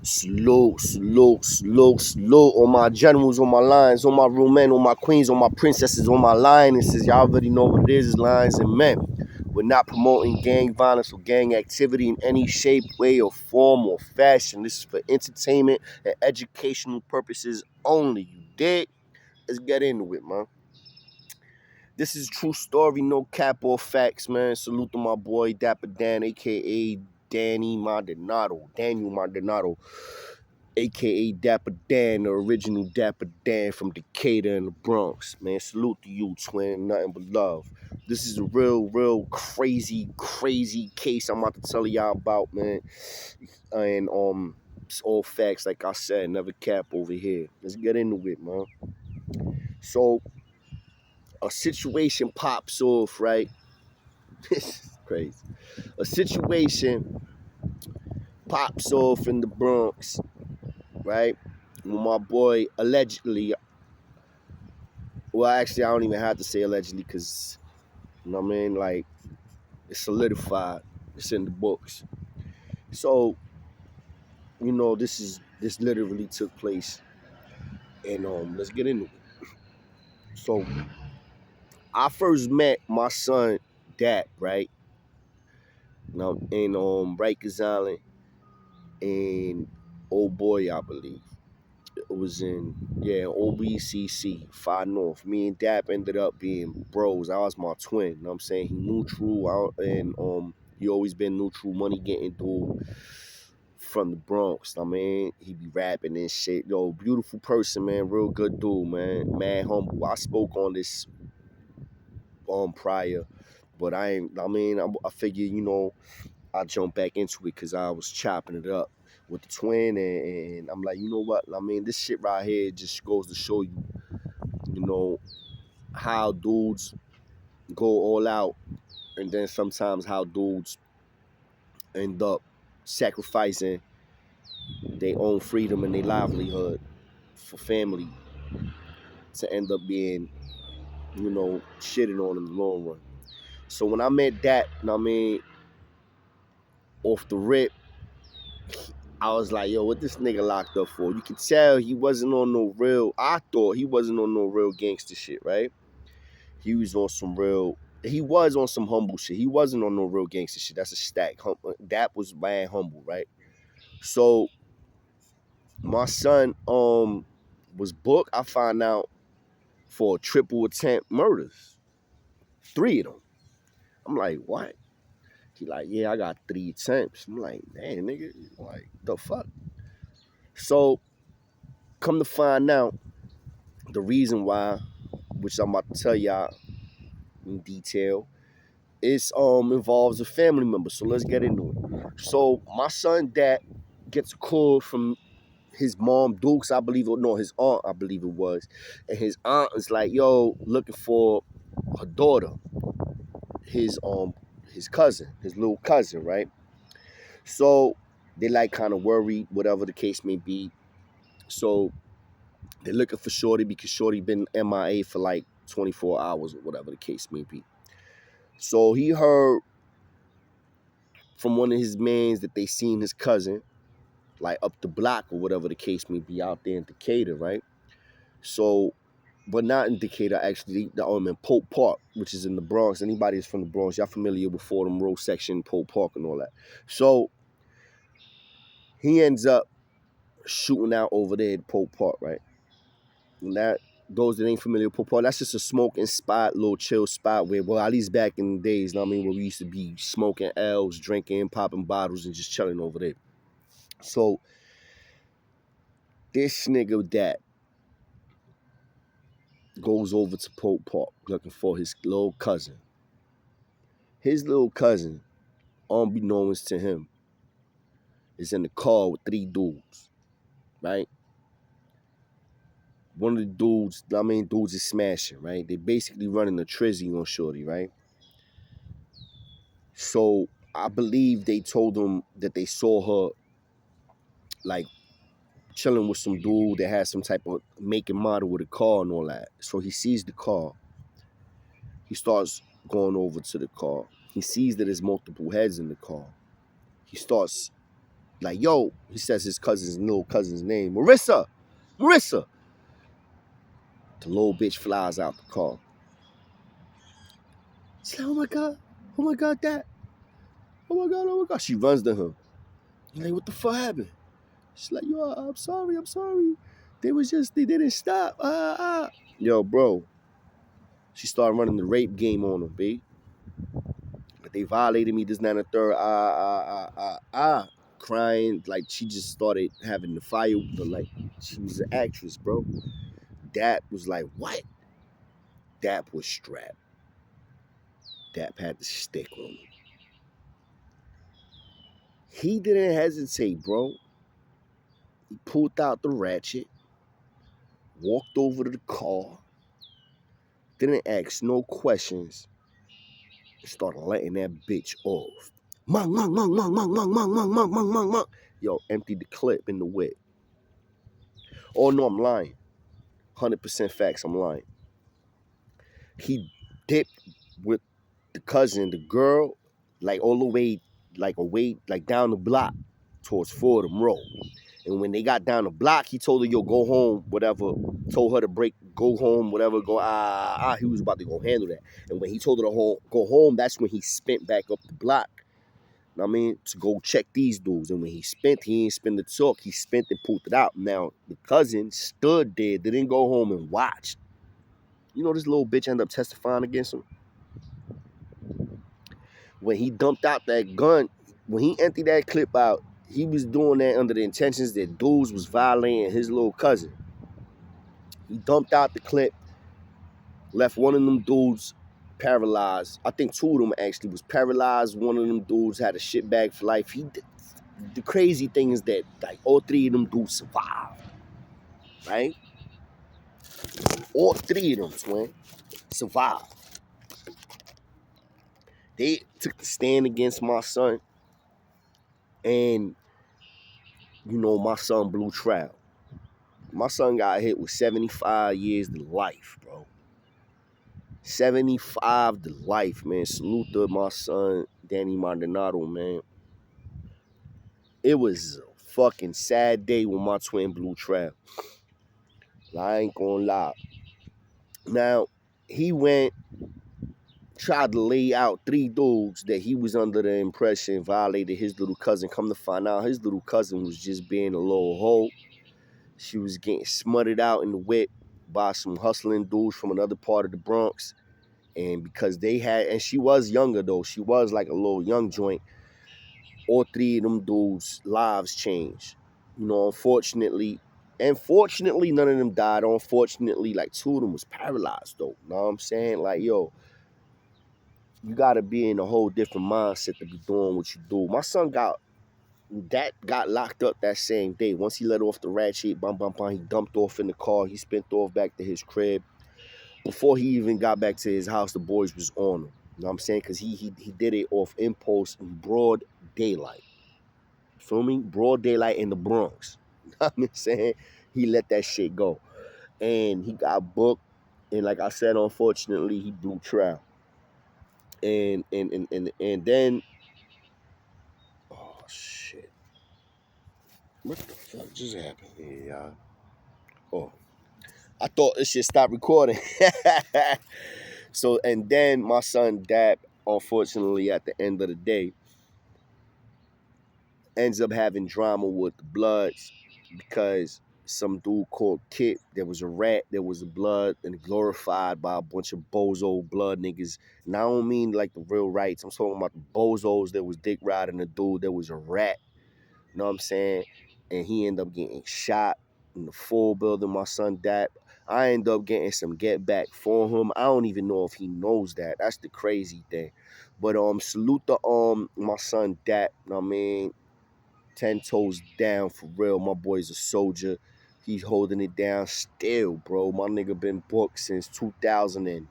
Salute. On my generals, on my lions, on my real men, on my queens, on my princesses, on my lionesses. Y'all already know what it is, lions and men. We're not promoting gang violence or gang activity in any shape, way, or form or fashion. This is for entertainment and educational purposes only. You dig? Let's get into it, man. This is true story, no cap or facts, man. Salute to my boy Dapper Dan, aka Daniel Maldonado, aka Dapper Dan, the original Dapper Dan from Decatur in the Bronx. Man, salute to you, twin. Nothing but love. This is a real crazy case I'm about to tell y'all about, man. And it's all facts, like I said, never cap over here. Let's get into it, man. So a situation pops off, right? This is crazy. A situation pops off in the Bronx, right? When my boy allegedly, well, actually, I don't even have to say allegedly because, you know what I mean? Like, it's solidified. It's in the books. So, this literally took place. And let's get into it. So, I first met my son, Dap, right? In Rikers Island in Old Boy, I believe. It was in OBCC, 5 North. Me and Dap ended up being bros. I was my twin. You know what I'm saying? He neutral and he always been neutral, money getting dude from the Bronx. I mean, he be rapping and shit. Yo, beautiful person, man. Real good dude, man. Mad humble. I spoke on this prior, but I figure, I jumped back into it because I was chopping it up with the twin, and I'm like, you know what? I mean, this shit right here just goes to show you, how dudes go all out, and then sometimes how dudes end up sacrificing their own freedom and their livelihood for family to end up being, shitted on in the long run. So when I met that, off the rip, I was like, yo, what this nigga locked up for? You could tell he wasn't on no real, I thought he wasn't on no real gangster shit, right? He was on some humble shit. He wasn't on no real gangster shit. That's a stack. That was mad humble, right? So my son was booked, I found out, for triple attempt murders. 3 of them. I'm like, what? He like, yeah, I got 3 attempts. I'm like, damn, nigga, like, the fuck? So come to find out, the reason why, which I'm about to tell y'all in detail, it involves a family member. So let's get into it. So my son dad gets a call from his mom, Dukes, I believe, or no, his aunt, I believe it was. And his aunt is like, yo, looking for her daughter, his cousin, his little cousin, right? So they like kind of worried, whatever the case may be. So they're looking for Shorty because Shorty been MIA for like 24 hours or whatever the case may be. So he heard from one of his mans that they seen his cousin, like up the block or whatever the case may be, out there in Decatur, right? So, but not in Decatur, actually, in Pope Park, which is in the Bronx. Anybody that's from the Bronx, y'all familiar with Fordham Road section, Pope Park and all that. So he ends up shooting out over there at Pope Park, right? And those that ain't familiar with Pope Park, that's just a smoking spot, little chill spot where, well, at least back in the days, where we used to be smoking L's, drinking, popping bottles, and just chilling over there. So this nigga that goes over to Pope Park looking for his little cousin. His little cousin, unbeknownst to him, is in the car with 3 dudes, right? One of the dudes, dudes is smashing, right? They basically running a trizzy on Shorty, right? So I believe they told him that they saw her like chilling with some dude that has some type of make and model with a car and all that. So he sees the car. He starts going over to the car. He sees that there's multiple heads in the car. He starts Like, yo, he says his little cousin's name, Marissa. The little bitch flies out the car. She's like, oh my God, Dad. Oh my God. She runs to him. He's like, what the fuck happened? She's like, yo, I'm sorry. They didn't stop. Yo, bro. She started running the rape game on him, B. But they violated me, this, that, and the third. Crying. Like, she just started having the fire. Like, she was an actress, bro. Dap was like, what? Dap was strapped. Dap had the stick on him. He didn't hesitate, bro. He pulled out the ratchet, walked over to the car, didn't ask no questions, and started letting that bitch off. Mung. Yo, emptied the clip in the whip. Oh, no, I'm lying. 100% facts, I'm lying. He dipped with the cousin, the girl, like all the way, like down the block towards Fordham Road. And when they got down the block, he told her, yo, go home, whatever. Told her to go home, whatever, he was about to go handle that. And when he told her to go home, that's when he spent back up the block. You know what I mean? To go check these dudes. And when he ain't spent the talk. He spent and pulled it out. Now, the cousin stood there, didn't go home and watched. You know, this little bitch ended up testifying against him. When he dumped out that gun, when he emptied that clip out, he was doing that under the intentions that dudes was violating his little cousin. He dumped out the clip, left one of them dudes paralyzed. I think two of them actually was paralyzed. One of them dudes had a shit bag for life. The crazy thing is that like all three of them dudes survived, right? All three of them, twin, survived. They took the stand against my son, and you know my son blew trial. My son got hit with 75 years to life, bro. 75 to life, man. Salute to my son, Danny Maldonado, man. It was a fucking sad day when my twin blew trial. I ain't gonna lie. Now, he tried to lay out three dudes that he was under the impression violated his little cousin. Come to find out, his little cousin was just being a little hoe. She was getting smutted out in the whip by some hustling dudes from another part of the Bronx. And because and she was younger though, she was like a little young joint, all three of them dudes' lives changed. You know, unfortunately, none of them died. Unfortunately, like two of them was paralyzed though. You know what I'm saying? Like, yo, you gotta be in a whole different mindset to be doing what you do. My son got locked up that same day. Once he let off the ratchet, he dumped off in the car. He spent off back to his crib. Before he even got back to his house, the boys was on him. You know what I'm saying? Because he did it off impulse in broad daylight. Feel me? Broad daylight in the Bronx. You know what I'm saying? He let that shit go. And he got booked. And like I said, unfortunately, he blew trial. And then, oh shit. What the fuck just happened here, y'all? Oh. I thought this shit stopped recording. So, and then my son Dap, unfortunately, at the end of the day, ends up having drama with the Bloods because some dude called Kit, there was a rat, there was a blood, and glorified by a bunch of bozo blood niggas. And I don't mean like the real rights. I'm talking about the bozos that was dick riding the dude. There was a rat. You know what I'm saying? And he ended up getting shot in the full building, my son Dap. I end up getting some get back for him. I don't even know if he knows that. That's the crazy thing. But salute to my son Dap. You know what I mean? 10 toes down for real. My boy's a soldier. He's holding it down still, bro. My nigga been booked since 2000.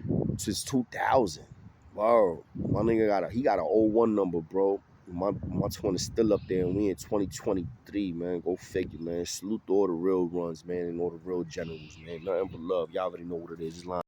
Bro, my nigga got an 01 number, bro. My twin is still up there, and we in 2023, man. Go figure, man. Salute to all the real runs, man, and all the real generals, man. Nothing but love. Y'all already know what it is. Just line.